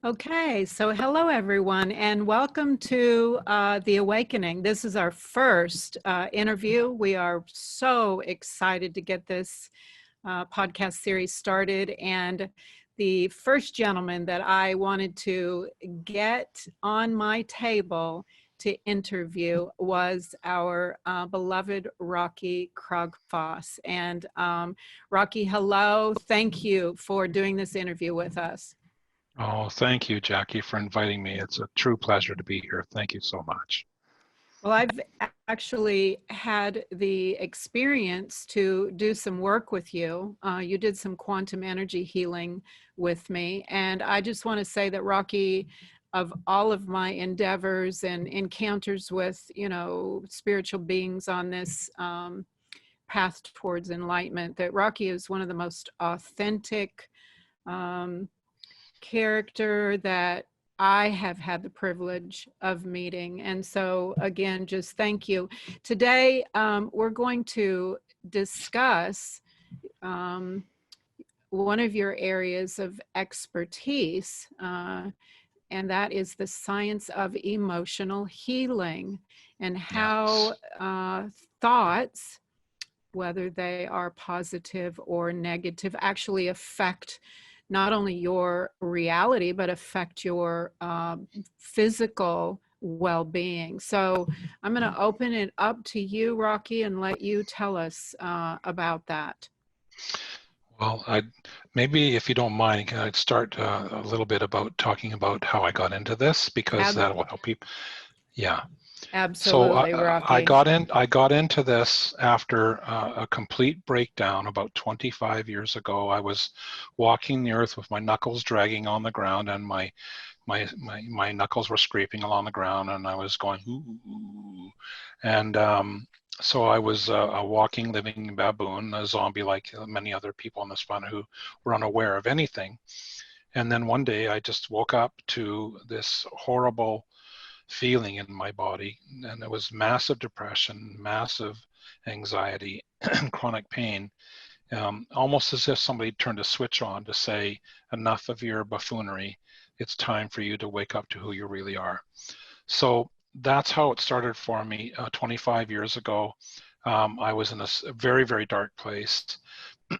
Okay, so hello everyone, and welcome to The Awakening. This is our first interview. We are so excited to get this podcast series started. And the first gentleman that I wanted to get on my table to interview was our beloved Rocky Krogfoss. And Rocky, hello. Thank you for doing this interview with us. Oh, thank you, Jackie, for inviting me. It's a true pleasure to be here. Thank you so much. Well, I've actually had the experience to do some work with you. You did some quantum energy healing with me. And I just want to say that, Rocky, of all of my endeavors and encounters with, spiritual beings on this path towards enlightenment, that Rocky is one of the most authentic um, character that I have had the privilege of meeting. And so, again, just thank you. Today, we're going to discuss one of your areas of expertise, and that is the science of emotional healing and how Yes. thoughts, whether they are positive or negative, actually affect not only your reality, but affect your physical well-being. So I'm going to open it up to you, Rocky, and let you tell us about that. Well, maybe if you don't mind, I'd start a little bit about talking about how I got into this because Ab- that will help people. Yeah. So Absolutely, I Rocky. got into this after a complete breakdown about 25 years ago. I was walking the earth with my knuckles dragging on the ground, and my knuckles were scraping along the ground, and I was going ooh, and so I was a walking, living baboon, a zombie like many other on this planet who were unaware of anything. And then one day I just woke up to this horrible feeling in my body, and it was massive depression, massive anxiety, and chronic pain. Almost as if somebody turned a switch on to say, enough of your buffoonery. It's time for you to wake up to who you really are. So that's how it started for me 25 years ago. I was in a very, very dark place.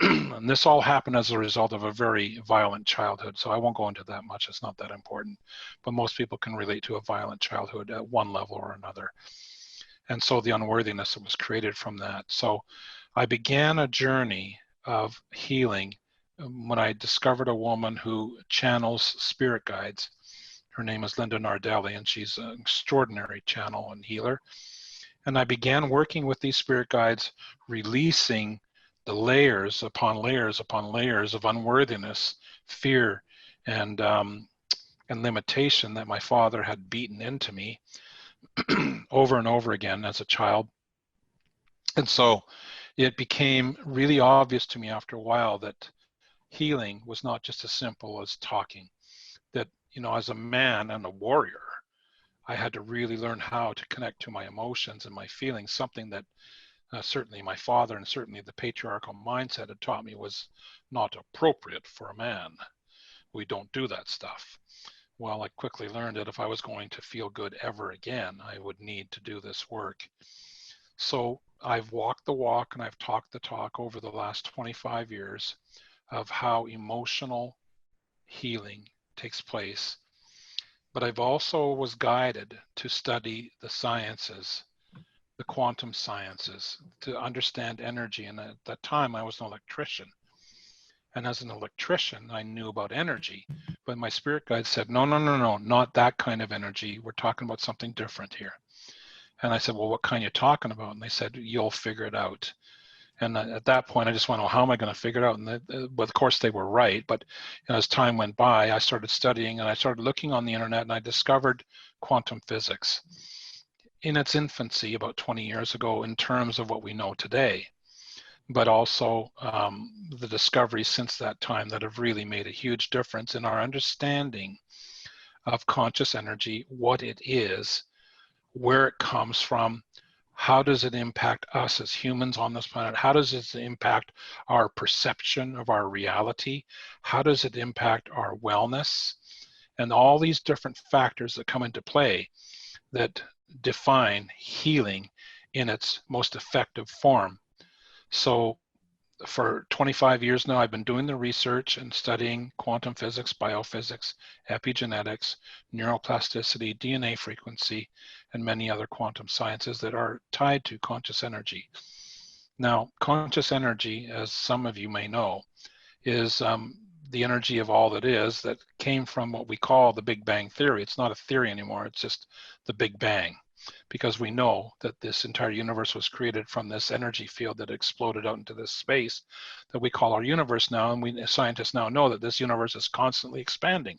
And this all happened as a result of a very violent childhood. So I won't go into that much. It's not that important. But most people can relate to a violent childhood at one level or another. And so the unworthiness that was created from that. So I began a journey of healing when I discovered a woman who channels spirit guides. Her name is Linda Nardelli, and she's an extraordinary channel and healer. And I began working with these spirit guides, releasing the layers upon layers upon layers of unworthiness, fear, and limitation that my father had beaten into me over and over again as a child. And so it became really obvious to me after a while that healing was not just as simple as talking. That, as a man and a warrior, I had to really learn how to connect to my emotions and my feelings, something that certainly my father and certainly the patriarchal mindset had taught me was not appropriate for a man. We don't do that stuff. Well, I quickly learned that if I was going to feel good ever again, I would need to do this work. So I've walked the walk and I've talked the talk over the last 25 years of how emotional healing takes place. But I've also was guided to study the sciences, the quantum sciences, to understand energy. And at that time, I was an electrician. And as an electrician, I knew about energy. But my spirit guide said, no, no, no, no, not that kind of energy. We're talking about something different here. And I said, well, what kind are you talking about? And they said, you'll figure it out. And at that point, I just went, well, how am I going to figure it out? And well, of course, they were right. But as time went by, I started studying and I started looking on the internet, and I discovered quantum physics in its infancy about 20 years ago in terms of what we know today, but also the discoveries since that time that have really made a huge difference in our understanding of conscious energy, what it is, where it comes from, how does it impact us as humans on this planet? How does it impact our perception of our reality? How does it impact our wellness? and all these different factors that come into play that define healing in its most effective form. So for 25 years now, I've been doing the research and studying quantum physics, biophysics, epigenetics, neuroplasticity, DNA frequency, and many other quantum sciences that are tied to conscious energy. Now, conscious energy, as some of you may know, is the energy of all that is that came from what we call the Big Bang Theory. It's not a theory anymore, it's just the Big Bang, because we know that this entire universe was created from this energy field that exploded out into this space that we call our universe now, and scientists now know that this universe is constantly expanding.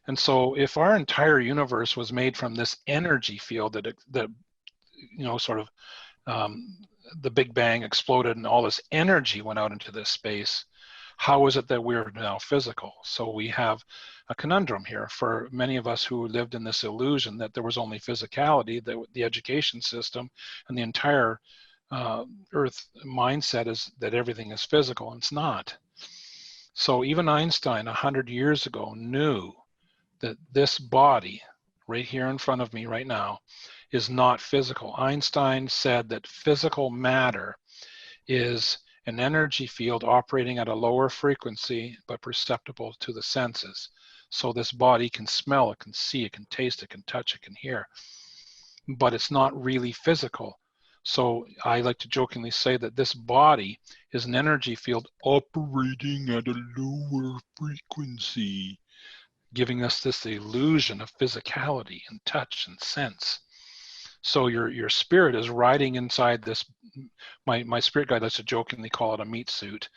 And so if our entire universe was made from this energy field that you know, sort of the Big Bang exploded and all this energy went out into this space, how is it that we're now physical? So we have a conundrum here for many of us who lived in this illusion that there was only physicality, that the education system and the entire Earth mindset is that everything is physical, and it's not. So even Einstein 100 years ago knew that this body right here in front of me right now is not physical. Einstein said that physical matter is an energy field operating at a lower frequency but perceptible to the senses. So this body can smell, it can see, it can taste, it can touch, it can hear, but it's not really physical. So I like to jokingly say that this body is an energy field operating at a lower frequency, giving us this illusion of physicality and touch and sense. So your spirit is riding inside this. My spirit guide likes to jokingly call it a meat suit.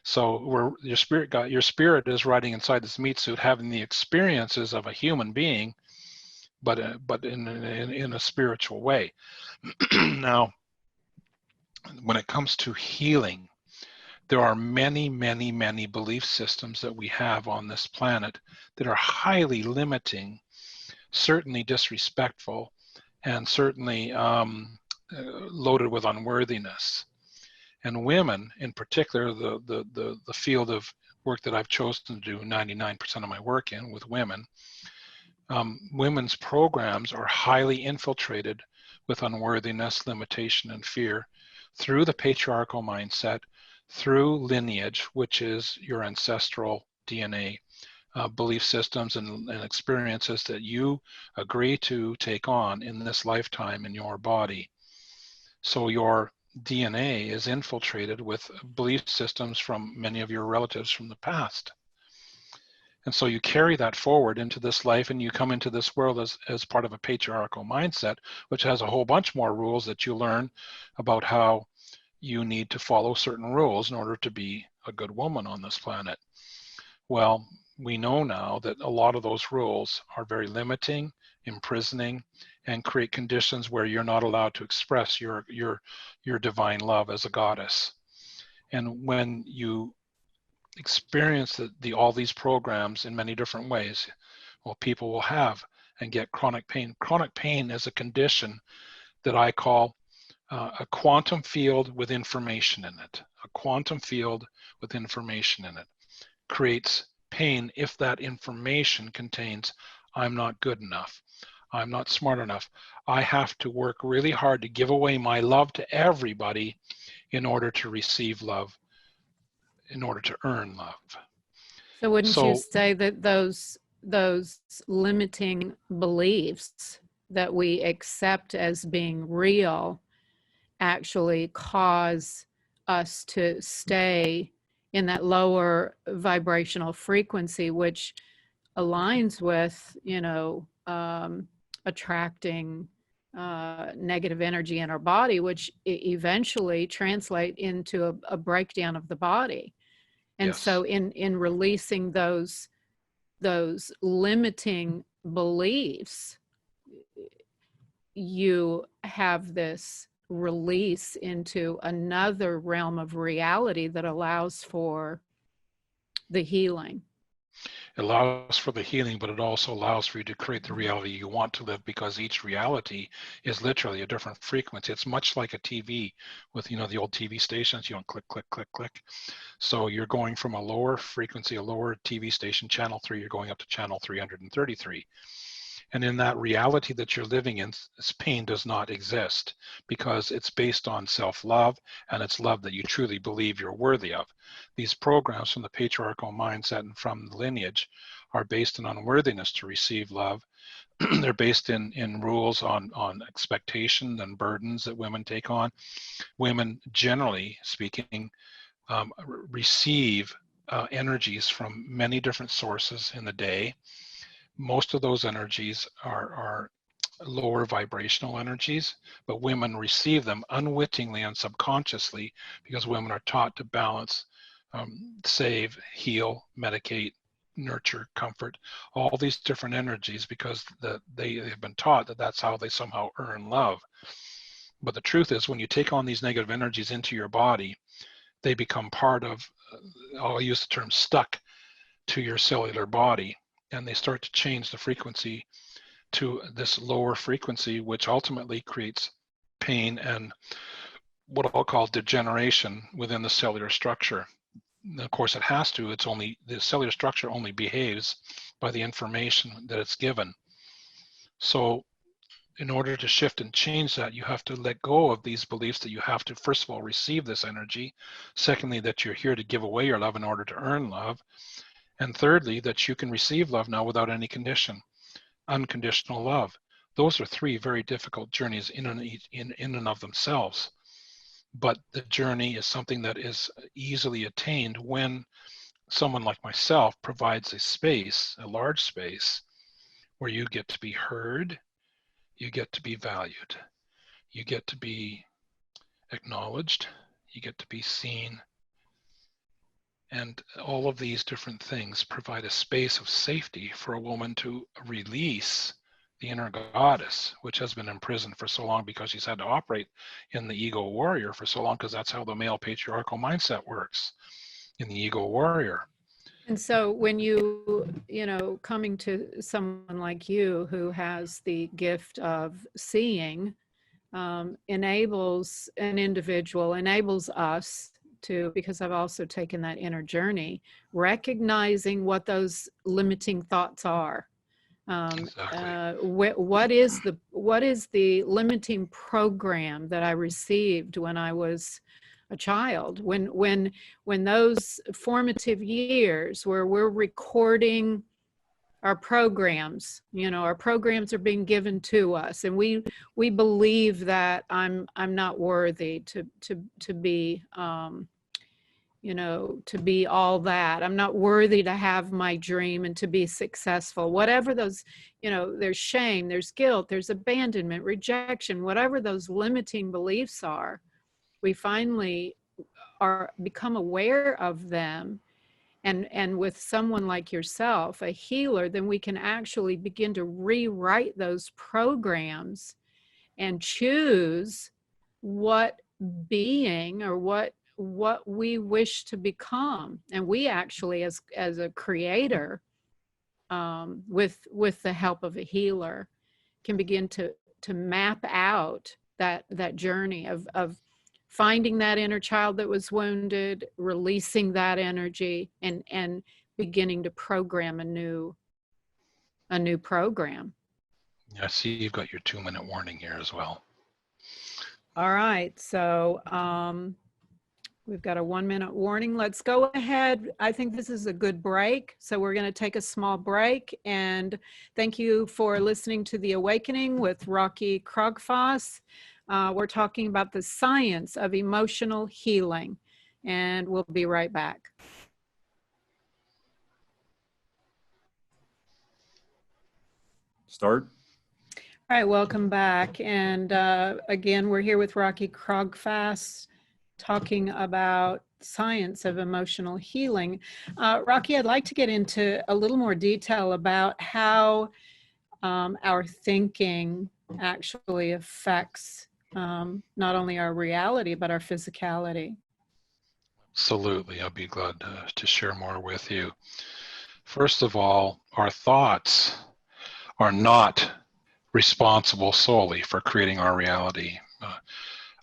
So your spirit is riding inside this meat suit, having the experiences of a human being, but in a spiritual way. Now, when it comes to healing, there are many, many, many belief systems that we have on this planet that are highly limiting, certainly disrespectful, and certainly loaded with unworthiness. And women, in particular, the field of work that I've chosen to do 99% of my work in with women, women's programs are highly infiltrated with unworthiness, limitation, and fear through the patriarchal mindset, through lineage, which is your ancestral DNA, belief systems and experiences that you agree to take on in this lifetime in your body. So your DNA is infiltrated with belief systems from many of your relatives from the past. And so you carry that forward into this life, and you come into this world as part of a patriarchal mindset, which has a whole bunch more rules that you learn about how you need to follow certain rules in order to be a good woman on this planet. Well, we know now that a lot of those rules are very limiting, imprisoning, and create conditions where you're not allowed to express your divine love as a goddess. And when you experience all these programs in many different ways, well, people will have and get chronic pain. Chronic pain is a condition that I call a quantum field with information in it. A quantum field with information in it creates pain if that information contains, I'm not good enough, I'm not smart enough, I have to work really hard to give away my love to everybody in order to receive love, in order to earn love. So wouldn't you say that those limiting beliefs that we accept as being real actually cause us to stay in that lower vibrational frequency, which aligns with, attracting negative energy in our body, which eventually translate into a breakdown of the body. And yes. So in releasing those limiting beliefs, you have this release into another realm of reality that allows for the healing. It allows for the healing, but it also allows for you to create the reality you want to live, because each reality is literally a different frequency. It's much like a TV with, the old TV stations, click, click, click, click. So you're going from a lower frequency, a lower TV station, channel 3, you're going up to channel 333. And in that reality that you're living in, this pain does not exist, because it's based on self-love, and it's love that you truly believe you're worthy of. These programs from the patriarchal mindset and from the lineage are based on unworthiness to receive love. They're based in rules on expectation and burdens that women take on. Women, generally speaking, receive energies from many different sources in the day. Most of those energies are lower vibrational energies, but women receive them unwittingly and subconsciously, because women are taught to balance, save, heal, medicate, nurture, comfort, all these different energies, because they have been taught that that's how they somehow earn love. But the truth is, when you take on these negative energies into your body, they become part of, I'll use the term, stuck to your cellular body, and they start to change the frequency to this lower frequency, which ultimately creates pain and what I'll call degeneration within the cellular structure. And of course, it has to. The cellular structure only behaves by the information that it's given. So in order to shift and change that, you have to let go of these beliefs that you have to, first of all, receive this energy. Secondly, that you're here to give away your love in order to earn love. And thirdly, that you can receive love now without any condition, unconditional love. Those are three very difficult journeys in and of themselves. But the journey is something that is easily attained when someone like myself provides a space, a large space, where you get to be heard, you get to be valued, you get to be acknowledged, you get to be seen. And all of these different things provide a space of safety for a woman to release the inner goddess, which has been imprisoned for so long because she's had to operate in the ego warrior for so long, because that's how the male patriarchal mindset works, in the ego warrior. And so when coming to someone like you who has the gift of seeing, enables an individual, enables us to, because I've also taken that inner journey, recognizing what those limiting thoughts are. Exactly. What is the limiting program that I received when I was a child? When those formative years where we're recording our programs, our programs are being given to us, and we believe that I'm not worthy to be to be all that. I'm not worthy to have my dream and to be successful. Whatever those, there's shame, there's guilt, there's abandonment, rejection, whatever those limiting beliefs are, we finally become aware of them. And with someone like yourself, a healer, then we can actually begin to rewrite those programs and choose what being or what we wish to become. And we actually, as a creator, with the help of a healer, can begin to map out that journey of finding that inner child that was wounded, releasing that energy, and beginning to program a new program. I see you've got your 2-minute warning here as well. All right, so we've got a 1-minute warning. Let's go ahead. I think this is a good break. So we're going to take a small break. And thank you for listening to The Awakening with Rocky Krogfoss. We're talking about the science of emotional healing. And we'll be right back. Start. All right, welcome back. And again, we're here with Rocky Krogfoss, talking about science of emotional healing. Rocky, I'd like to get into a little more detail about how our thinking actually affects not only our reality, but our physicality. Absolutely. I'll be glad to share more with you. First of all, our thoughts are not responsible solely for creating our reality.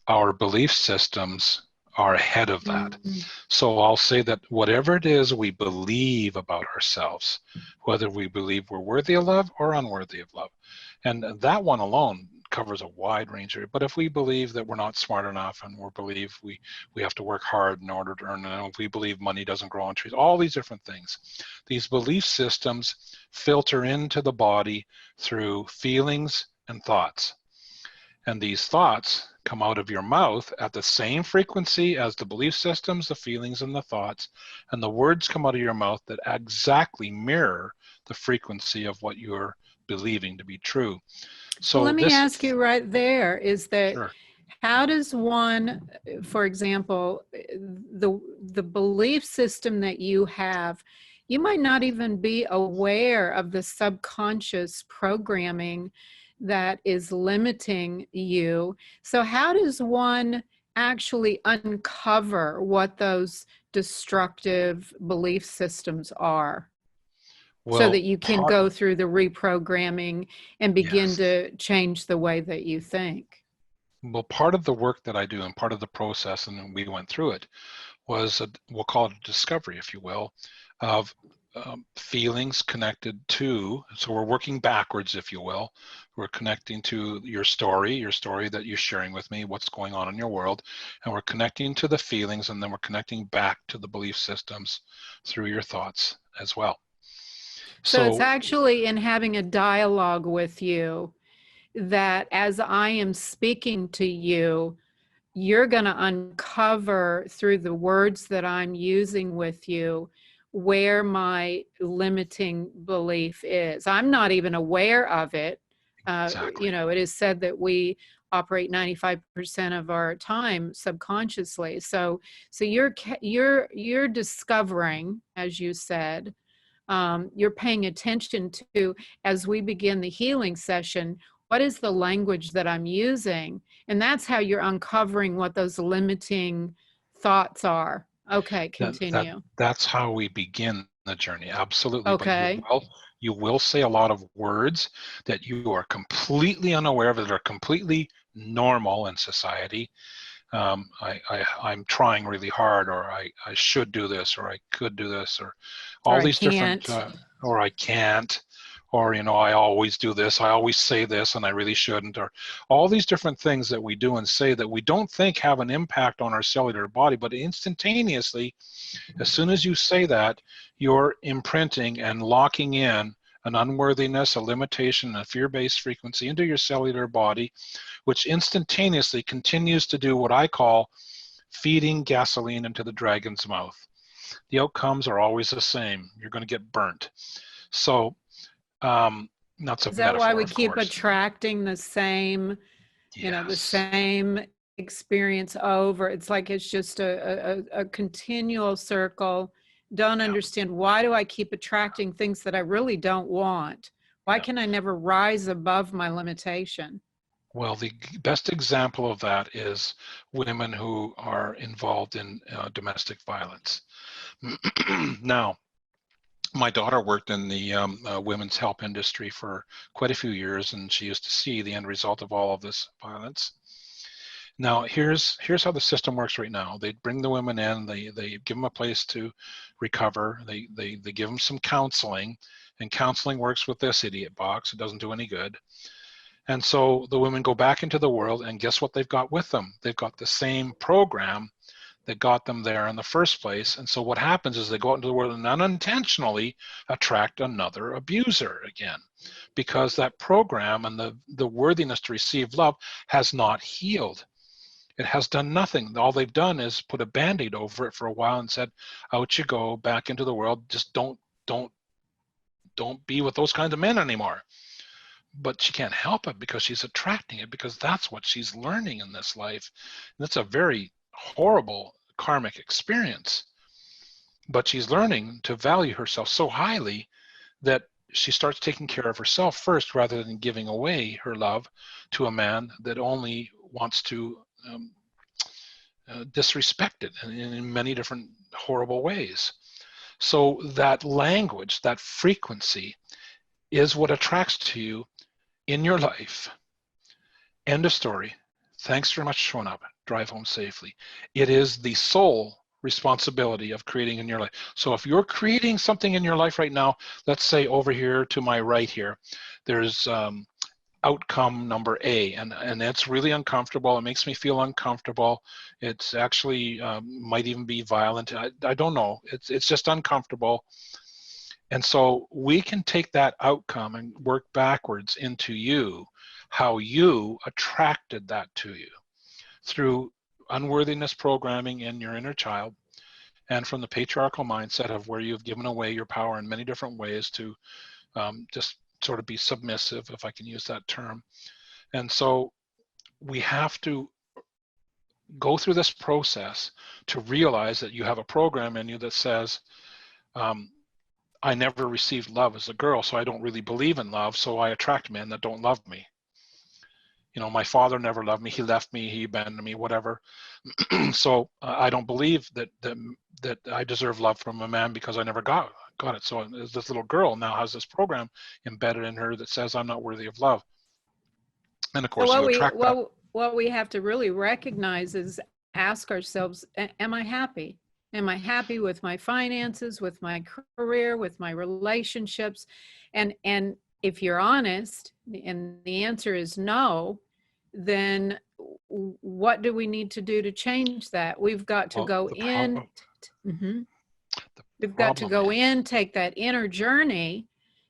Our belief systems are ahead of that. Mhm. So I'll say that whatever it is we believe about ourselves, whether we believe we're worthy of love or unworthy of love, and that one alone covers a wide range of it. But if we believe that we're not smart enough, and we believe we have to work hard in order to earn, and if we believe money doesn't grow on trees, all these different things, these belief systems filter into the body through feelings and thoughts. And these thoughts come out of your mouth at the same frequency as the belief systems, the feelings, and the thoughts. And the words come out of your mouth that exactly mirror the frequency of what you're believing to be true. Well, So let me this, ask you right there, is that sure. how does one, for example, the belief system that you have, you might not even be aware of the subconscious programming that is limiting you. So how does one actually uncover what those destructive belief systems are, so that Well, you can go through the reprogramming and begin yes. to change the way that you think? Well, part of the work that I do and part of the process, and we went through it, was we'll call it a discovery, if you will, of feelings connected to, so we're working backwards, if you will. We're connecting to your story that you're sharing with me, what's going on in your world, and we're connecting to the feelings, and then we're connecting back to the belief systems through your thoughts as well. So it's So actually in having a dialogue with you that as I am speaking to you, you're going to uncover through the words that I'm using with you where my limiting belief is. I'm not even aware of it. exactly. It is said that we operate 95% of our time subconsciously. So you're discovering, as you said, you're paying attention to, as we begin the healing session, what is the language that I'm using? And that's how you're uncovering what those limiting thoughts are. Okay, That, that continue. that's how we begin the journey, absolutely. But Okay. you will say a lot of words that you are completely unaware of, that are completely normal in society. I'm trying really hard, or I should do this, or I could do this, or Or all I these different, can't. or I can't, or, I always do this, I always say this, and I really shouldn't, or all these different things that we do and say that we don't think have an impact on our cellular body, but instantaneously, as soon as you say that, you're imprinting and locking in an unworthiness, a limitation, a fear-based frequency into your cellular body, which instantaneously continues to do what I call feeding gasoline into the dragon's mouth. The outcomes are always the same. You're going to get burnt. So that's a Is that why metaphor, we of keep course. attracting the same, the Yes. same experience over? It's like it's just a continual circle. Don't Yeah. understand, why do I keep attracting things that I really don't want? Why Yeah. can I never rise above my limitation? Well, the best example of that is women who are involved in domestic violence. Now, my daughter worked in the women's help industry for quite a few years, and she used to see the end result of all of this violence. Now, here's how the system works right now. They bring the women in, they give them a place to recover, they give them some counseling, and counseling works with this idiot box. It doesn't do any good. And so the women go back into the world, and guess what they've got with them? They've got the same program that got them there in the first place. And so what happens is they go out into the world and unintentionally attract another abuser again, because that program and the worthiness to receive love has not healed. It has done nothing. All they've done is put a Band-Aid over it for a while and said, out you go back into the world. Just don't be with those kinds of men anymore. But she can't help it because she's attracting it, because that's what she's learning in this life. And it's a very horrible karmic experience. But she's learning to value herself so highly that she starts taking care of herself first, rather than giving away her love to a man that only wants to disrespect it in many different horrible ways. So that language, that frequency is what attracts to you in your life. End of story. Thanks very much for showing up. Drive home safely. It is the sole responsibility of creating in your life. So if you're creating something in your life right now, let's say over here to my right here, there's outcome number A, and that's really uncomfortable. It makes me feel uncomfortable. It's actually might even be violent. I don't know. It's just uncomfortable. And so we can take that outcome and work backwards into you, how you attracted that to you through unworthiness programming in your inner child, and from the patriarchal mindset of where you've given away your power in many different ways to just sort of be submissive, if I can use that term. And so we have to go through this process to realize that you have a program in you that says, I never received love as a girl, so I don't really believe in love, so I attract men that don't love me. You know, my father never loved me. He left me, he abandoned me, whatever. So I don't believe that I deserve love from a man because I never got it. So this little girl now has this program embedded in her that says I'm not worthy of love. And of course, So you attract that. what we have to really recognize is ask ourselves, am I happy? Am I happy with my finances, with my career, with my relationships? And if you're honest, and the answer is no, then what do we need to do to change that? We've got to go in. We've got to go in, take that inner journey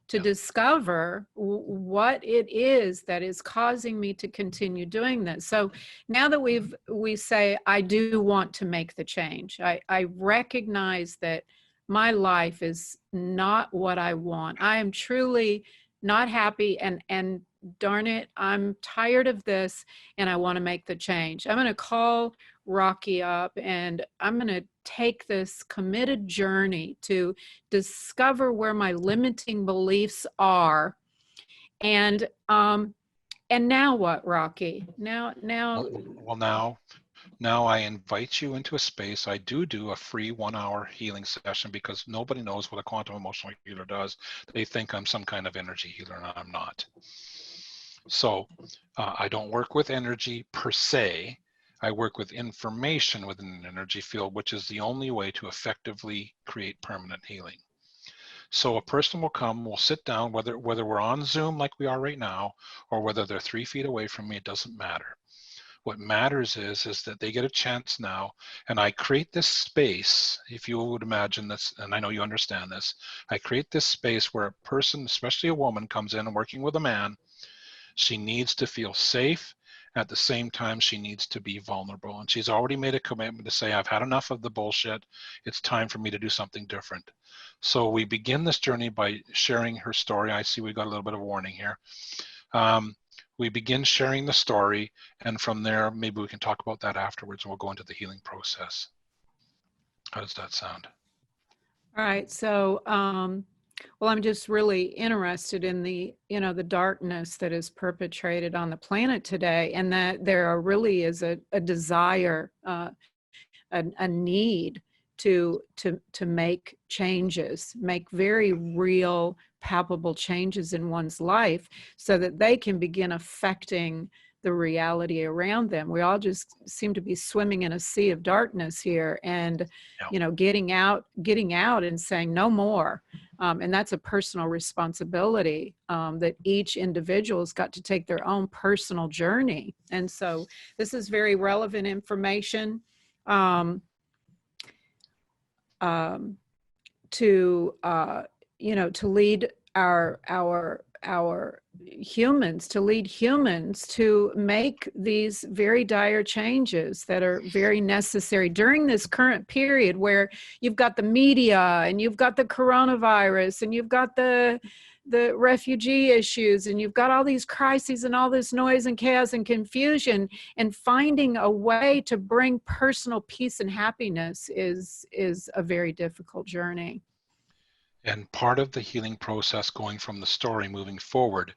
to discover what it is that is causing me to continue doing this. So now that we say, I do want to make the change. I recognize that my life is not what I want. I am truly not happy, and darn it, I'm tired of this, and I want to make the change. I'm going to call Rocky up, and I'm going to take this committed journey to discover where my limiting beliefs are. And now what, Rocky? Now I invite you into a space. I do a free 1-hour healing session because nobody knows what a quantum emotional healer does. They think I'm some kind of energy healer, and I'm not. So I don't work with energy per se. I work with information within an energy field, which is the only way to effectively create permanent healing. So a person will come, we'll sit down, whether we're on Zoom like we are right now, or whether they're 3 feet away from me, it doesn't matter. What matters is that they get a chance now, and I create this space, if you would imagine this, and I know you understand this, I create this space where a person, especially a woman, comes in and working with a man. She needs to feel safe. At the same time, she needs to be vulnerable. And she's already made a commitment to say, I've had enough of the bullshit. It's time for me to do something different. So we begin this journey by sharing her story. I see we got a little bit of a warning here. We begin sharing the story, and from there, maybe we can talk about that afterwards, and we'll go into the healing process. How does that sound? All right. So, well, I'm just really interested in the darkness that is perpetrated on the planet today, and that there really is a desire, a need to make changes, make very real, palpable changes in one's life so that they can begin affecting the reality around them. We all just seem to be swimming in a sea of darkness here, and getting out and saying no more. And that's a personal responsibility that each individual's got to take their own personal journey. And so this is very relevant information to lead our humans, to lead humans to make these very dire changes that are very necessary during this current period where you've got the media and you've got the coronavirus and you've got the refugee issues and you've got all these crises and all this noise and chaos and confusion, and finding a way to bring personal peace and happiness is a very difficult journey. And part of the healing process going from the story moving forward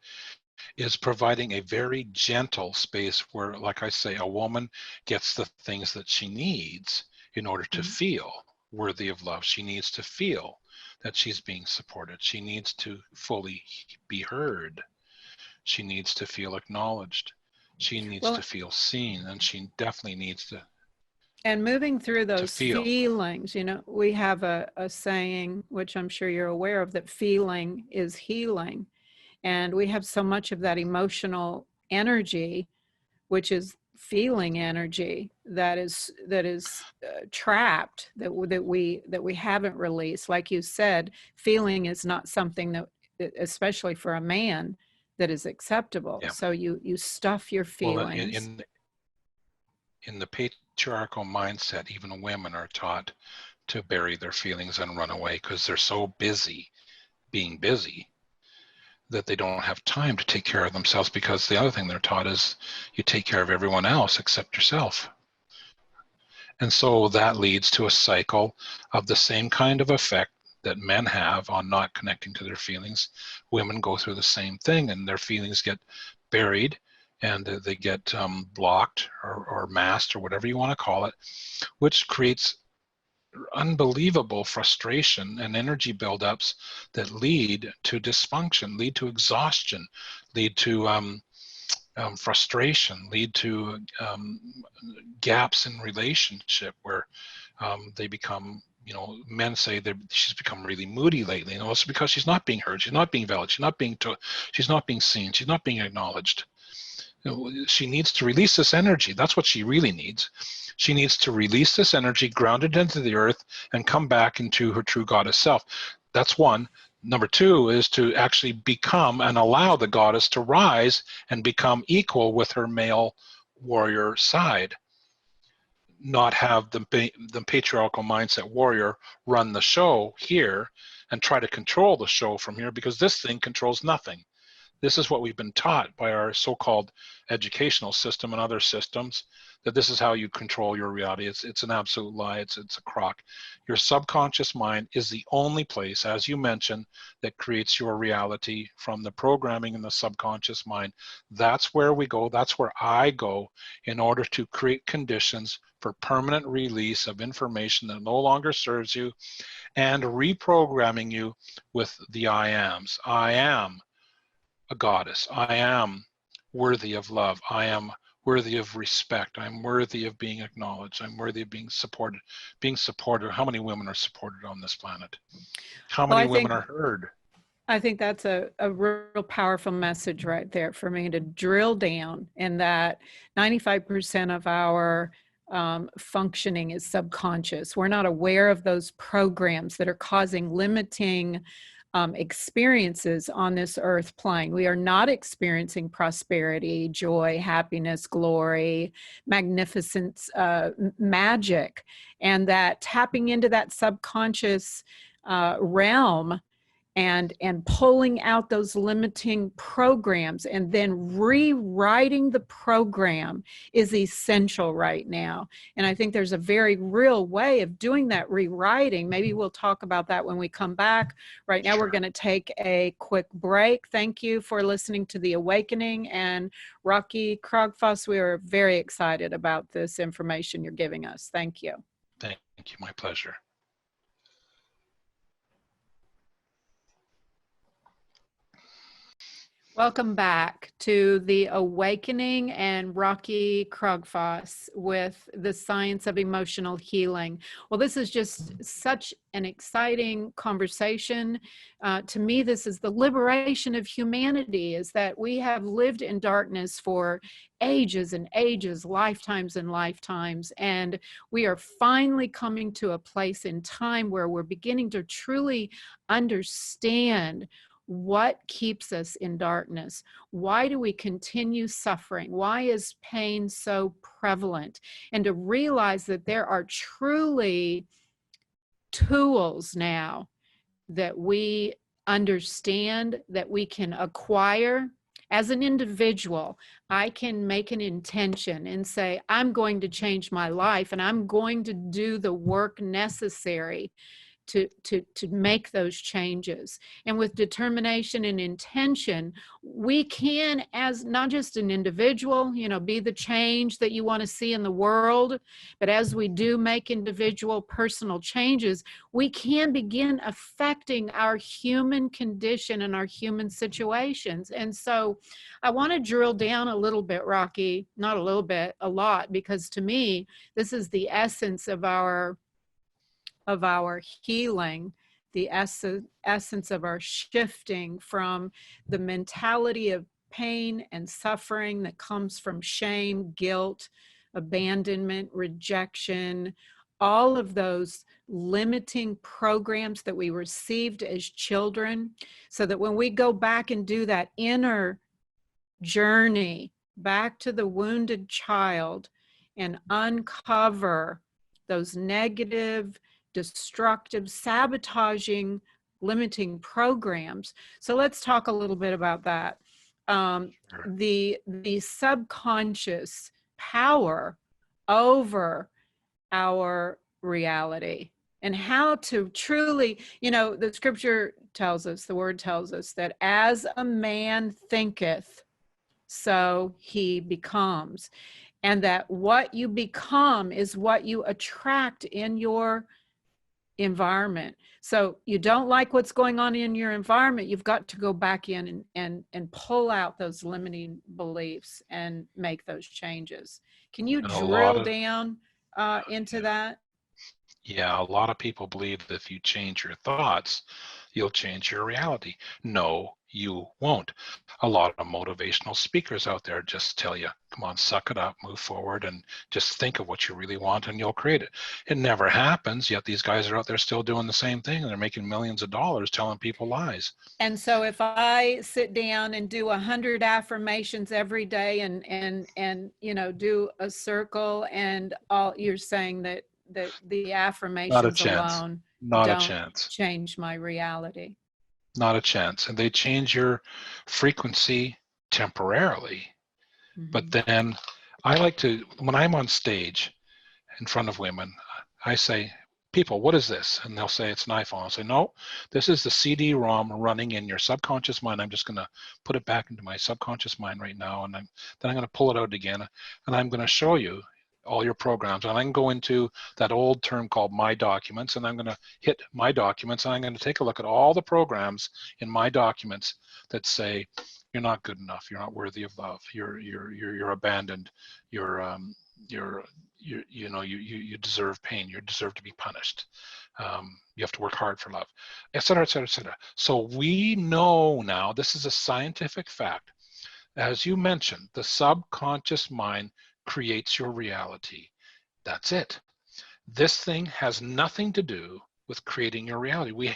is providing a very gentle space where, like I say, a woman gets the things that she needs in order to feel. worthy of love. She needs to feel that she's being supported. She needs to fully be heard. She needs to feel acknowledged. She needs to Well, feel seen, and she definitely needs and moving through to those feel. feelings, you know, we have a saying, which I'm sure you're aware of, that feeling is healing. And we have so much of that emotional energy, which is feeling energy, that is trapped, that we haven't released. Like you said, feeling is not something that, especially for a man, that is acceptable. Yeah. So you stuff your Well, feelings. in the patriarchal mindset, even women are taught to bury their feelings and run away because they're so busy being busy that they don't have time to take care of themselves, because the other thing they're taught is you take care of everyone else except yourself. And so that leads to a cycle of the same kind of effect that men have on not connecting to their feelings. Women go through the same thing, and their feelings get buried, and they get blocked or masked, or whatever you want to call it, which creates unbelievable frustration and energy buildups that lead to dysfunction, lead to exhaustion, lead to frustration, lead to gaps in relationship where they become, you know, men say that she's become really moody lately. You know, it's because she's not being heard, she's not being valued, she's not being seen, she's not being acknowledged. You know, she needs to release this energy. That's what she really needs. She needs to release this energy, ground it into the earth, and come back into her true goddess self. That's one. Number two is to actually become and allow the goddess to rise and become equal with her male warrior side. Not have the patriarchal mindset warrior run the show here and try to control the show from here, because this thing controls nothing. This is what we've been taught by our so-called educational system and other systems, that this is how you control your reality. It's an absolute lie. It's a crock. Your subconscious mind is the only place, as you mentioned, that creates your reality from the programming in the subconscious mind. That's where we go. That's where I go in order to create conditions for permanent release of information that no longer serves you, and reprogramming you with the I ams. I am a goddess. I am worthy of love. I am worthy of respect. I'm worthy of being acknowledged. I'm worthy of being supported. Being supported. How many women are supported on this planet? How Well, many women are heard? I think that's a real powerful message right there for me, to drill down in that 95% of our functioning is subconscious. We're not aware of those programs that are causing limiting experiences on this earth plane. We are not experiencing prosperity, joy, happiness, glory, magnificence, magic, and that tapping into that subconscious realm and pulling out those limiting programs and then rewriting the program is essential right now. And I think there's a very real way of doing that rewriting. Maybe we'll talk about that when we come back. Right now, we're going to take a quick break. Thank you for listening to The Awakening. And Rocky Krogfoss, we are very excited about this information you're giving us. Thank you. Thank you. My pleasure. Welcome back to The Awakening and Rocky Krogfoss with the Science of Emotional Healing. Well, this is just such an exciting conversation. To me, this is the liberation of humanity, is that we have lived in darkness for ages and ages, lifetimes and lifetimes, and we are finally coming to a place in time where we're beginning to truly understand what keeps us in darkness. Why do we continue suffering? Why is pain so prevalent? And to realize that there are truly tools now that we understand, that we can acquire. As an individual, I can make an intention and say, I'm going to change my life, and I'm going to do the work necessary to make those changes. And with determination and intention, we can, as not just an individual, be the change that you want to see in the world, but as we do make individual personal changes, we can begin affecting our human condition and our human situations. And so I want to drill down a little bit, Rocky, not a little bit, a lot, because to me, this is the essence of our healing, the essence of our shifting from the mentality of pain and suffering that comes from shame, guilt, abandonment, rejection, all of those limiting programs that we received as children, so that when we go back and do that inner journey back to the wounded child and uncover those negative, destructive, sabotaging, limiting programs. So let's talk a little bit about that. The subconscious power over our reality, and how to truly, the scripture tells us, the word tells us that as a man thinketh, so he becomes. And that what you become is what you attract in your environment. So you don't like what's going on in your environment, you've got to go back in and pull out those limiting beliefs and make those changes. Can you drill down into that? Yeah, a lot of people believe that if you change your thoughts, you'll change your reality. No, you won't. A lot of motivational speakers out there just tell you, come on, suck it up, move forward, and just think of what you really want and you'll create it. It never happens, yet these guys are out there still doing the same thing, and they're making millions of dollars telling people lies. And so if I sit down and do 100 affirmations every day and do a circle and all, you're saying that the affirmations alone don't change my reality. Not a chance. And they change your frequency temporarily. Mm-hmm. But then I like to, when I'm on stage in front of women, I say, people, what is this? And they'll say, it's an iPhone. I'll say, no, this is the CD-ROM running in your subconscious mind. I'm just going to put it back into my subconscious mind right now. And then I'm going to pull it out again. And I'm going to show you all your programs, and I can go into that old term called My Documents, and I'm going to hit My Documents, and I'm going to take a look at all the programs in My Documents that say you're not good enough, you're not worthy of love, you're abandoned, you deserve pain, you deserve to be punished, you have to work hard for love, etc., etc., etc. So we know now, this is a scientific fact, as you mentioned, the subconscious mind creates your reality. That's it. This thing has nothing to do with creating your reality.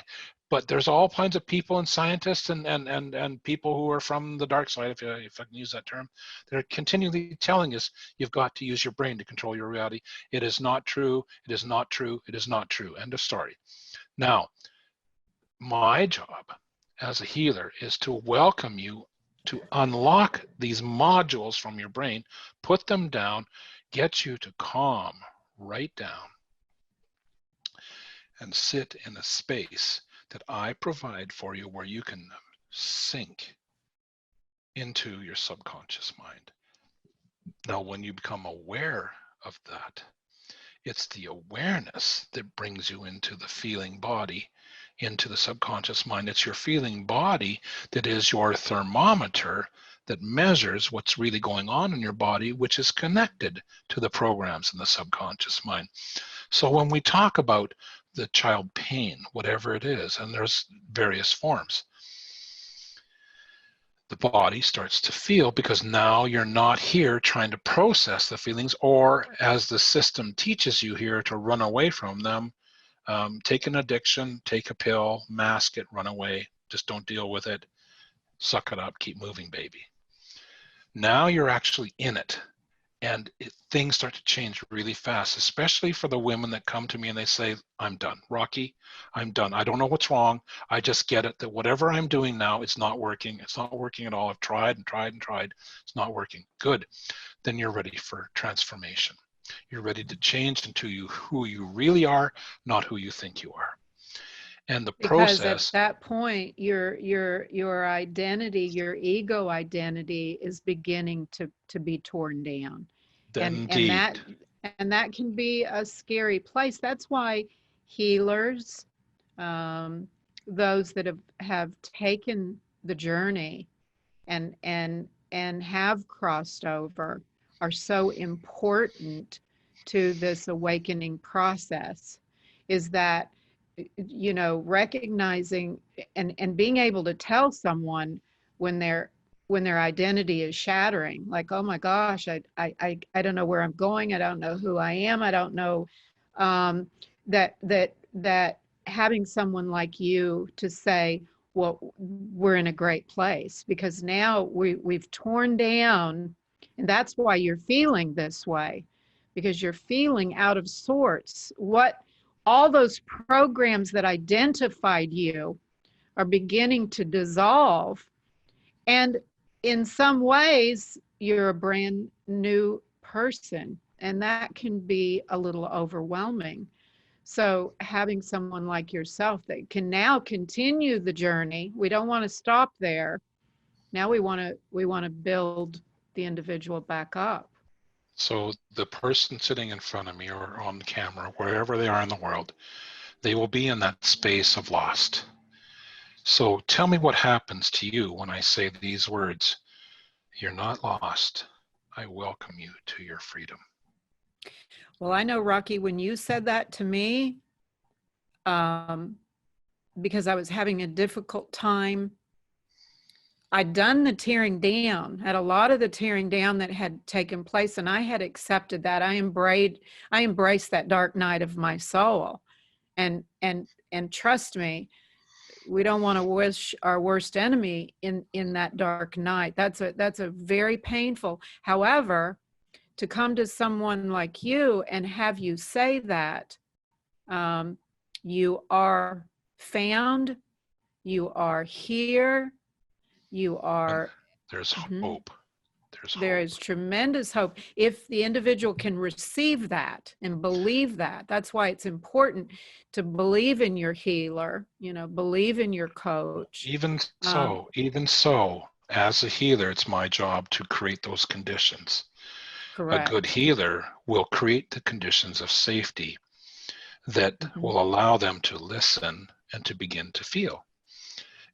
But there's all kinds of people and scientists and people who are from the dark side, if I can use that term, they're continually telling us you've got to use your brain to control your reality. It is not true. It is not true. It is not true. End of story. Now, my job as a healer is to welcome you to unlock these modules from your brain, put them down, get you to calm right down and sit in a space that I provide for you where you can sink into your subconscious mind. Now, when you become aware of that, it's the awareness that brings you into the feeling body, into the subconscious mind. It's your feeling body that is your thermometer that measures what's really going on in your body, which is connected to the programs in the subconscious mind. So when we talk about the child pain, whatever it is, and there's various forms, the body starts to feel, because now you're not here trying to process the feelings, or as the system teaches you here, to run away from them. Take an addiction, take a pill, mask it, run away, just don't deal with it, suck it up, keep moving, baby. Now you're actually in it, and things start to change really fast, especially for the women that come to me and they say, I'm done. Rocky, I'm done. I don't know what's wrong. I just get it that whatever I'm doing now, it's not working. It's not working at all. I've tried and tried and tried. It's not working. Good. Then you're ready for transformation. You're ready to change into who you really are, not who you think you are. And the Because at process, that point, your identity, your ego identity is beginning to be torn down. then And indeed, that can be a scary place. That's why healers, um, those that have taken the journey and have crossed over are so important to this awakening process, is that, recognizing and being able to tell someone when their identity is shattering, like, oh my gosh, I don't know where I'm going, I don't know who I am, I don't know, um, that having someone like you to say, well, we're in a great place because now we've torn down, and that's why you're feeling this way, because you're feeling out of sorts. What all those programs that identified you are beginning to dissolve, and in some ways you're a brand new person, and that can be a little overwhelming. So having someone like yourself that can now continue the journey, we don't want to stop there. Now we want to build the individual back up. so the person sitting in front of me or on the camera, wherever they are in the world, they will be in that space of lost. So tell me what happens to you when I say these words. You're not lost. I welcome you to your freedom. Well, I know, Rocky, when you said that to me, um, because I was having a difficult time, I'd done the tearing down, had a lot of the tearing down that had taken place, and I had accepted that. I embraced that dark night of my soul. And trust me, we don't want to wish our worst enemy in that dark night. That's a very painful. However, to come to someone like you and have you say that, um, you are found, you are here, you And are. there's Mhm. hope. There's There hope. is tremendous hope if the individual can receive that and believe that. That's why it's important to believe in your healer, believe in your coach. Even so, as a healer, it's my job to create those conditions. A good Correct. healer will create the conditions of safety that Mhm. will allow them to listen and to begin to feel.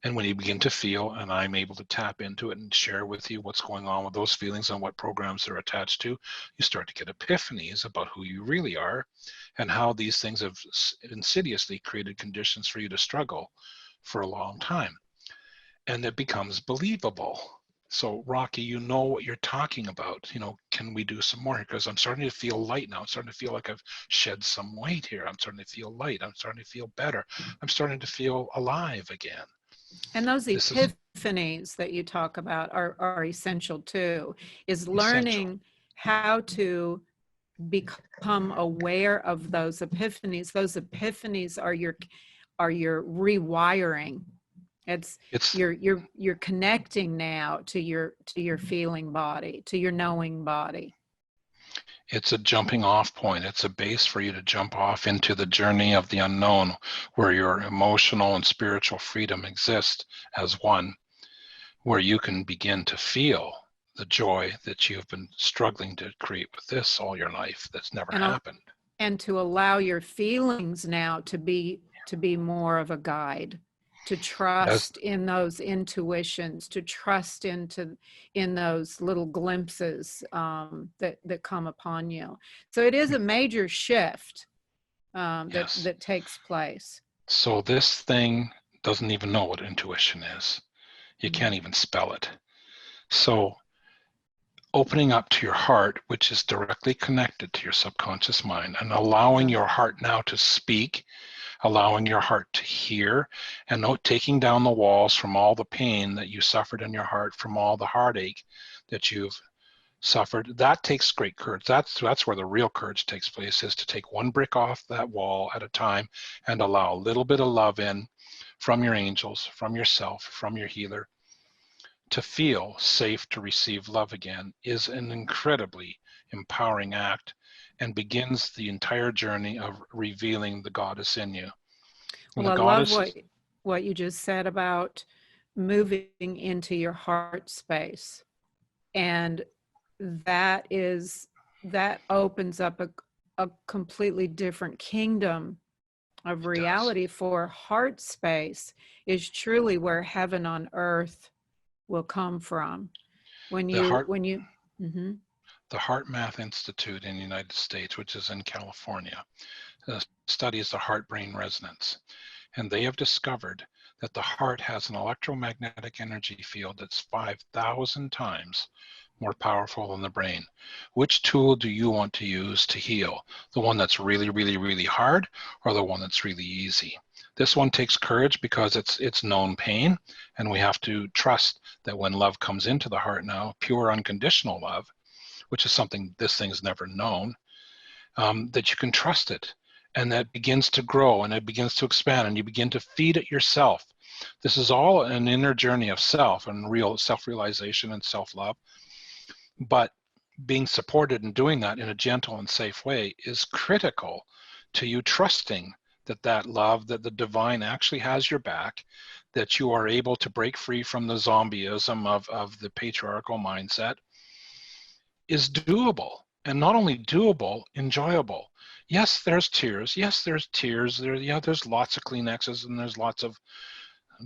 And when you begin to feel, and I'm able to tap into it and share with you what's going on with those feelings and what programs they're attached to, you start to get epiphanies about who you really are and how these things have insidiously created conditions for you to struggle for a long time. And it becomes believable. So, Rocky, you know what you're talking about. Can we do some more? Because I'm starting to feel light now. I'm starting to feel like I've shed some weight here. I'm starting to feel light. I'm starting to feel better. I'm starting to feel alive again. And those This is epiphanies that you talk about are essential too, is essential. learning how to become aware of those epiphanies. Those epiphanies are your rewiring. It's It's you're connecting now to your feeling body, to your knowing body. it's a jumping off point. It's a base for you to jump off into the journey of the unknown, where your emotional and spiritual freedom exist as one, where you can begin to feel the joy that you've been struggling to create with this all your life that's never And happened. and to allow your feelings now to be more of a guide, to As trust in those intuitions, to trust in those little glimpses, that come upon you. So it is a major shift, that yes. that takes place. So this thing doesn't even know what intuition is. You Mm. can't even spell it. So opening up to your heart, which is directly connected to your subconscious mind, and allowing your heart now to speak, allowing your heart to hear, and taking down the walls from all the pain that you suffered in your heart, from all the heartache that you've suffered. That takes great courage. That's where the real courage takes place, is to take one brick off that wall at a time and allow a little bit of love in from your angels, from yourself, from your healer. To feel safe to receive love again is an incredibly empowering act and begins the entire journey of revealing the goddess in you. When Well, the I love goddess, what you just said about moving into your heart space. And that is that opens up a completely different kingdom of it does. reality. For heart space is truly where heaven on earth will come from. When The you heart, when you hmm the Heart Math Institute in the United States, which is in California, studies the heart-brain resonance. And they have discovered that the heart has an electromagnetic energy field that's 5,000 times more powerful than the brain. Which tool do you want to use to heal? The one that's really, really, really hard, or the one that's really easy? This one takes courage because it's known pain, and we have to trust that when love comes into the heart now, pure unconditional love, which is something this thing's never known, that you can trust it, and that begins to grow and it begins to expand, and you begin to feed it yourself. This is all an inner journey of self and real self-realization and self-love. But being supported in doing that in a gentle and safe way is critical to you trusting that that love, that the divine actually has your back, that you are able to break free from the zombieism of the patriarchal mindset is doable. And not only doable, enjoyable. Yes, there's tears. Yes, there's tears. There's lots of Kleenexes and there's lots of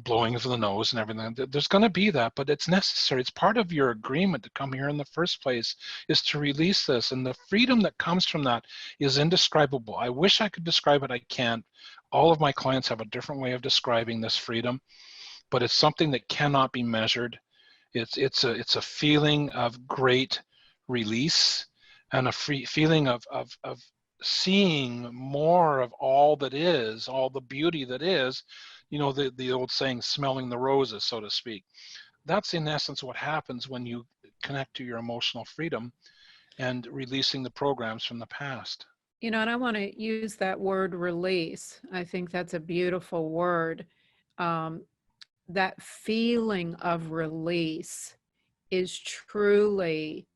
blowing of the nose and everything. There's going to be that, but it's necessary. It's part of your agreement to come here in the first place, is to release this. And the freedom that comes from that is indescribable. I wish I could describe it. I can't. All of my clients have a different way of describing this freedom, but it's something that cannot be measured. It's a feeling of great release and a free feeling of seeing more of all that is, all the beauty that is, the old saying, smelling the roses, so to speak. That's in essence what happens when you connect to your emotional freedom and releasing the programs from the past. and I want to use that word release. I think that's a beautiful word. Um, that feeling of release is truly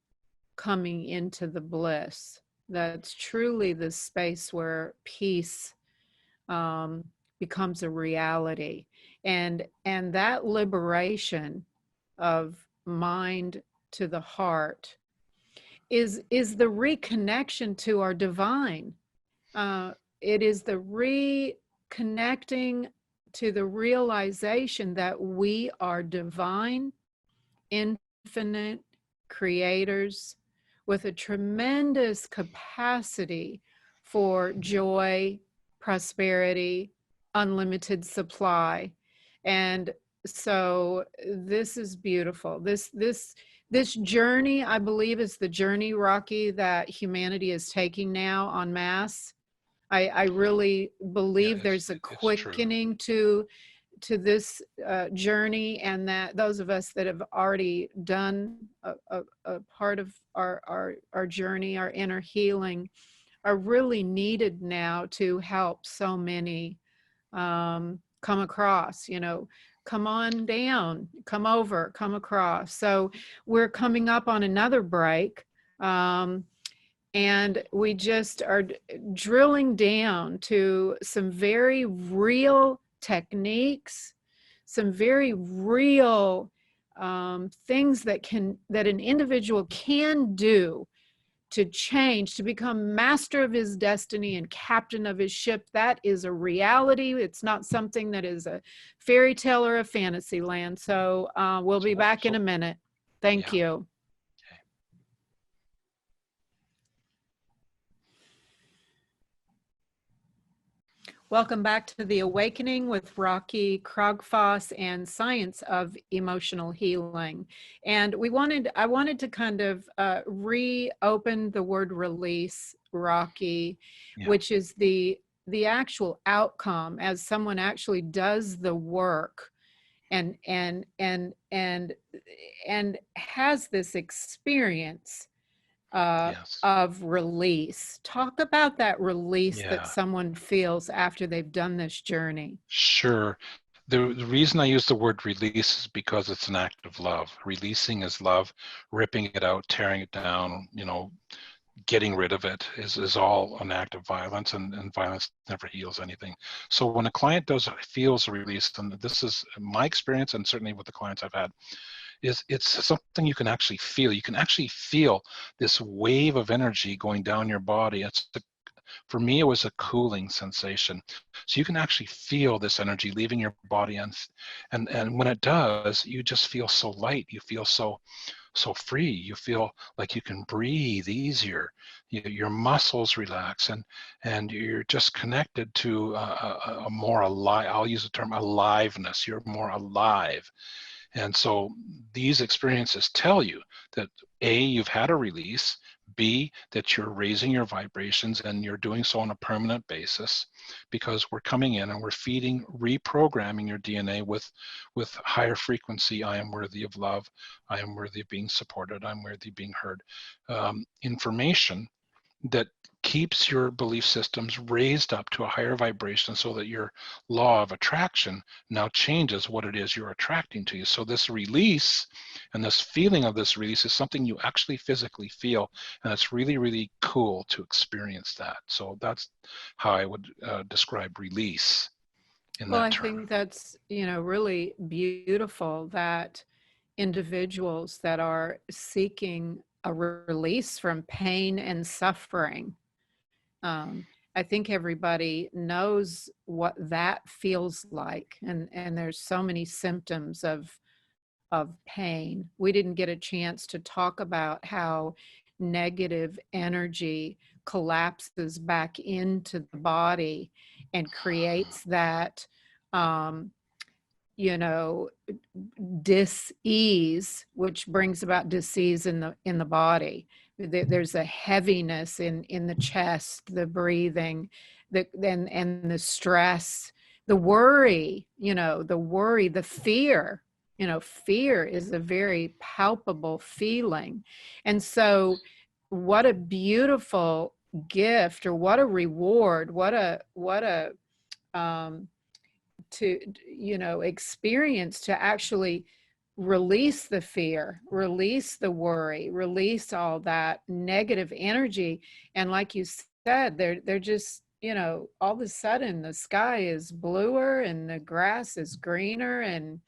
coming into the bliss. That's truly the space where peace um, becomes a reality, and that liberation of mind to the heart is the reconnection to our divine. It is the reconnecting to the realization that we are divine, infinite creators with a tremendous capacity for joy, prosperity, unlimited supply. And so this is beautiful. This journey, I believe, is the journey, Rocky, that humanity is taking now en masse. I really Yeah, believe there's a it's true. quickening to this journey, and that those of us that have already done a part of our journey, our inner healing, are really needed now to help so many come across, come on down, come over, come across. So we're coming up on another break. And we just are drilling down to some very real techniques, some very real things that an individual can do to change, to become master of his destiny and captain of his ship. That is a reality. It's not something that is a fairy tale or a fantasy land. So we'll be back in a minute. Thank Yeah. you. Welcome back to The Awakening with Rocky Krogfoss and Science of Emotional Healing. And I wanted to kind of reopen the word release, Rocky, Yeah. which is the actual outcome as someone actually does the work and has this experience Yes. of release. Talk about that release that Yeah. someone feels after they've done this journey. Sure. The reason I use the word release is because it's an act of love. Releasing is love, ripping it out, tearing it down, getting rid of it is all an act of violence, and violence never heals anything. So when a client feels a release, and this is my experience, and certainly with the clients I've had, is it's something you can actually feel. You can actually feel this wave of energy going down your body. For me, it was a cooling sensation. So you can actually feel this energy leaving your body, and when it does, you just feel so light. You feel so free. You feel like you can breathe easier. Your muscles relax, and you're just connected to a more alive. I'll use the term aliveness. You're more alive. And so these experiences tell you that A, you've had a release, B, that you're raising your vibrations, and you're doing so on a permanent basis, because we're coming in and we're reprogramming your DNA with higher frequency. I am worthy of love. I am worthy of being supported. I'm worthy of being heard. Information that keeps your belief systems raised up to a higher vibration, so that your law of attraction now changes what it is you're attracting to you. So this release and this feeling of this release is something you actually physically feel, and it's really, really cool to experience that. So that's how I would describe release in Well, that I term. think that's, really beautiful that individuals that are seeking a release from pain and suffering. Um, I think everybody knows what that feels like, and there's so many symptoms of pain. We didn't get a chance to talk about how negative energy collapses back into the body and creates that um, you know dis-ease, which brings about disease in the body. There's a heaviness in the chest, the breathing, and the stress, the worry, the fear. Fear is a very palpable feeling. And so what a beautiful gift, or what a reward, what a um to experience, to actually release the fear, release the worry, release all that negative energy. And like you said, they're just, all of a sudden the sky is bluer and the grass is greener, and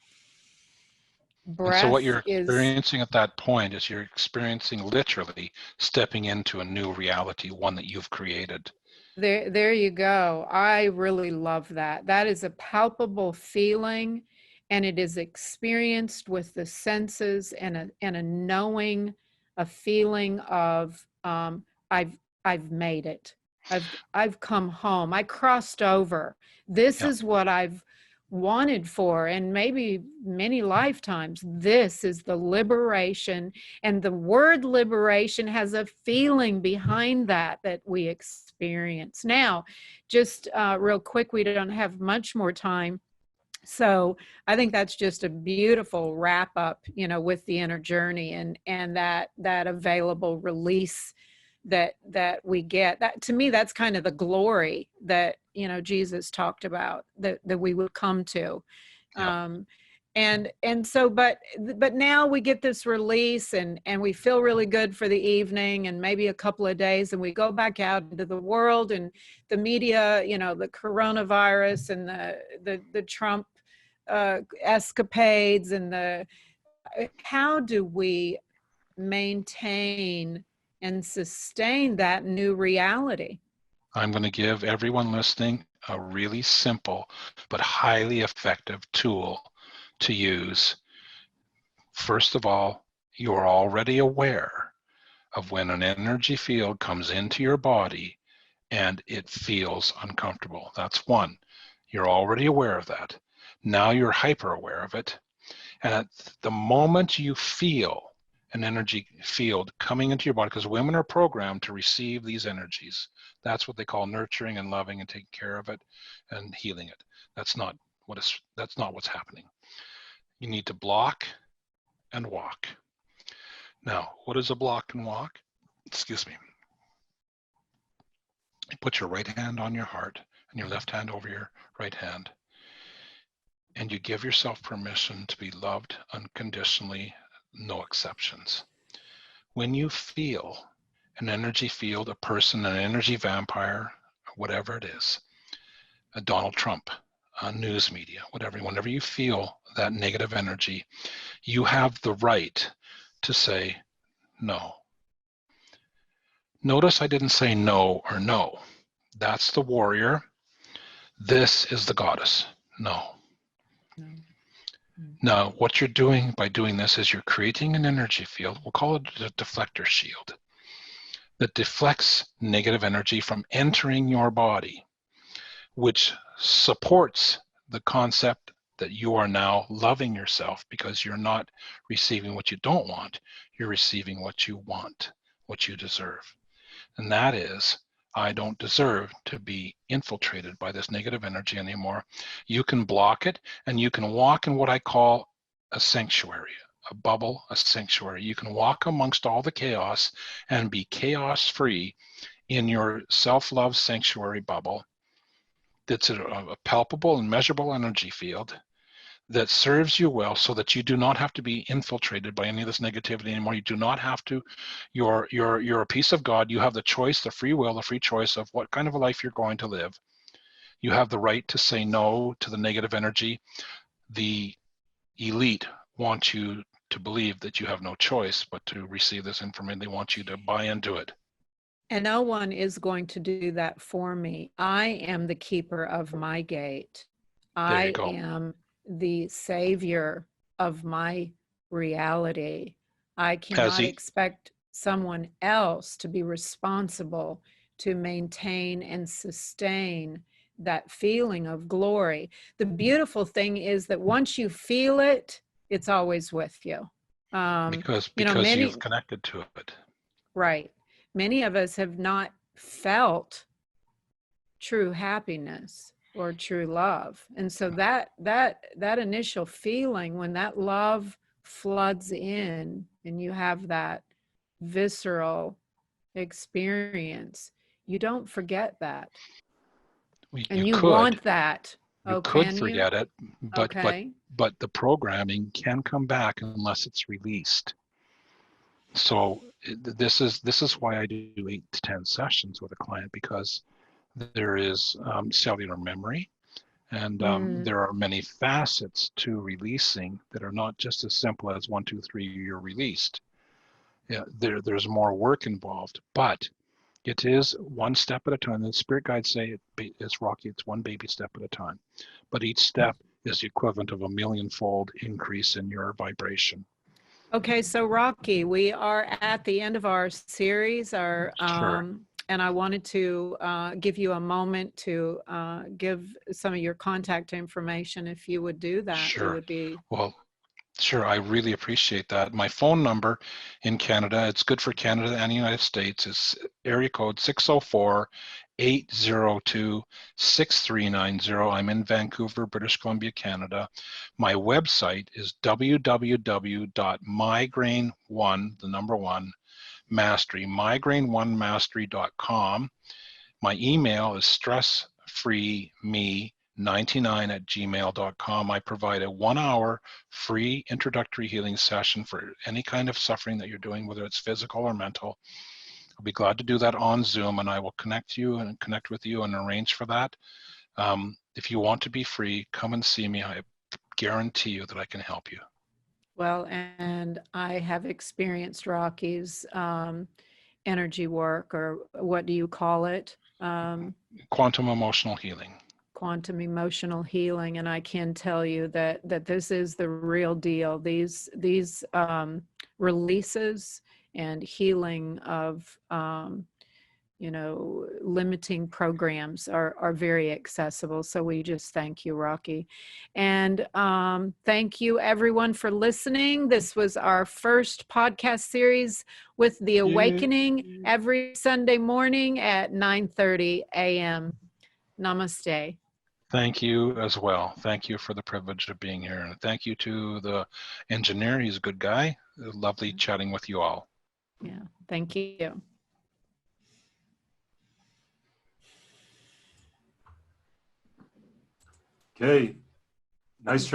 And so what breath you're is experiencing at that point is you're experiencing literally stepping into a new reality, one that you've created. there you go. I really love that. That is a palpable feeling, and it is experienced with the senses, and a knowing, a feeling of I've I've made it. I've come home. I crossed over. This Yeah. is what I've wanted for, and maybe many lifetimes. This is the liberation, and the word liberation has a feeling behind that we experience. Now, just real quick, we don't have much more time. So I think that's just a beautiful wrap up, with the inner journey, and that available release that we get. That, to me, that's kind of the glory that Jesus talked about, that we would come to. Yeah. um and so, but now we get this release, and we feel really good for the evening and maybe a couple of days, and we go back out into the world, and the media, the coronavirus, and the Trump escapades, and how do we maintain and sustain that new reality? I'm going to give everyone listening a really simple but highly effective tool to use. First of all, you're already aware of when an energy field comes into your body and it feels uncomfortable. That's one. You're already aware of that. Now you're hyper aware of it. And at the moment you feel an energy field coming into your body, because women are programmed to receive these energies. That's what they call nurturing and loving and taking care of it and healing it. That's not what's happening. You need to block and walk. Now, what is a block and walk? Excuse me. You put your right hand on your heart and your left hand over your right hand, and you give yourself permission to be loved unconditionally, no exceptions. When you feel an energy field, a person, an energy vampire, whatever it is, a Donald Trump, a news media, whatever, whenever you feel that negative energy, you have the right to say no. Notice I didn't say no or no. That's the warrior. This is the goddess. No. No. Now, what you're doing by doing this is you're creating an energy field. We'll call it a deflector shield that deflects negative energy from entering your body, which supports the concept that you are now loving yourself because you're not receiving what you don't want. You're receiving what you want, what you deserve. And that is, I don't deserve to be infiltrated by this negative energy anymore. You can block it, and you can walk in what I call a sanctuary, a bubble, a sanctuary. You can walk amongst all the chaos and be chaos free in your self-love sanctuary bubble. That's a palpable and measurable energy field that serves you well, so that you do not have to be infiltrated by any of this negativity anymore. You do not have to. You're a piece of God. You have the choice, the free will, the free choice of what kind of a life you're going to live. You have the right to say no to the negative energy. The elite want you to believe that you have no choice but to receive this information. They want you to buy into it. And no one is going to do that for me. I am the keeper of my gate. There you I go. am the savior of my reality. I cannot expect someone else to be responsible to maintain and sustain that feeling of glory. The beautiful thing is that once you feel it, it's always with you. Because Many, you've connected to it. right. Many of us have not felt true happiness or true love. And so that initial feeling, when that love floods in and you have that visceral experience, you don't forget that. And you want that. You could forget it, but the programming can come back unless it's released. So this is why I do 8 to 10 sessions with a client, because there is cellular memory, and there are many facets to releasing that are not just as simple as 1, 2, 3, you're released. Yeah, there's more work involved, but it is one step at a time. The spirit guides say it's Rocky, it's one baby step at a time. But each step is the equivalent of a millionfold increase in your vibration. Okay, so Rocky, we are at the end of our series, Sure. And I wanted to give you a moment to give some of your contact information. If you would do that, Sure. it would be... Well, sure, I really appreciate that. My phone number in Canada, it's good for Canada and the United States, is area code 604-802-6390. I'm in Vancouver, British Columbia, Canada. My website is www.migraine1, the number 1, mastery, migraine1mastery.com. My email is stressfreeme99@gmail.com. I provide a 1-hour free introductory healing session for any kind of suffering that you're doing, whether it's physical or mental. I'll be glad to do that on Zoom, and I will connect with you and arrange for that. If you want to be free, come and see me. I guarantee you that I can help you. Well, and I have experienced Rocky's energy work, or what do you call it? Quantum emotional healing. Quantum emotional healing, and I can tell you that this is the real deal. These releases and healing of limiting programs are very accessible. So we just thank you, Rocky. And thank you everyone for listening. This was our first podcast series with The Awakening, every Sunday morning at 9:30 a.m. Namaste. Thank you as well. Thank you for the privilege of being here. And thank you to the engineer. He's a good guy. Lovely chatting with you all. Yeah, thank you. Okay, nice job.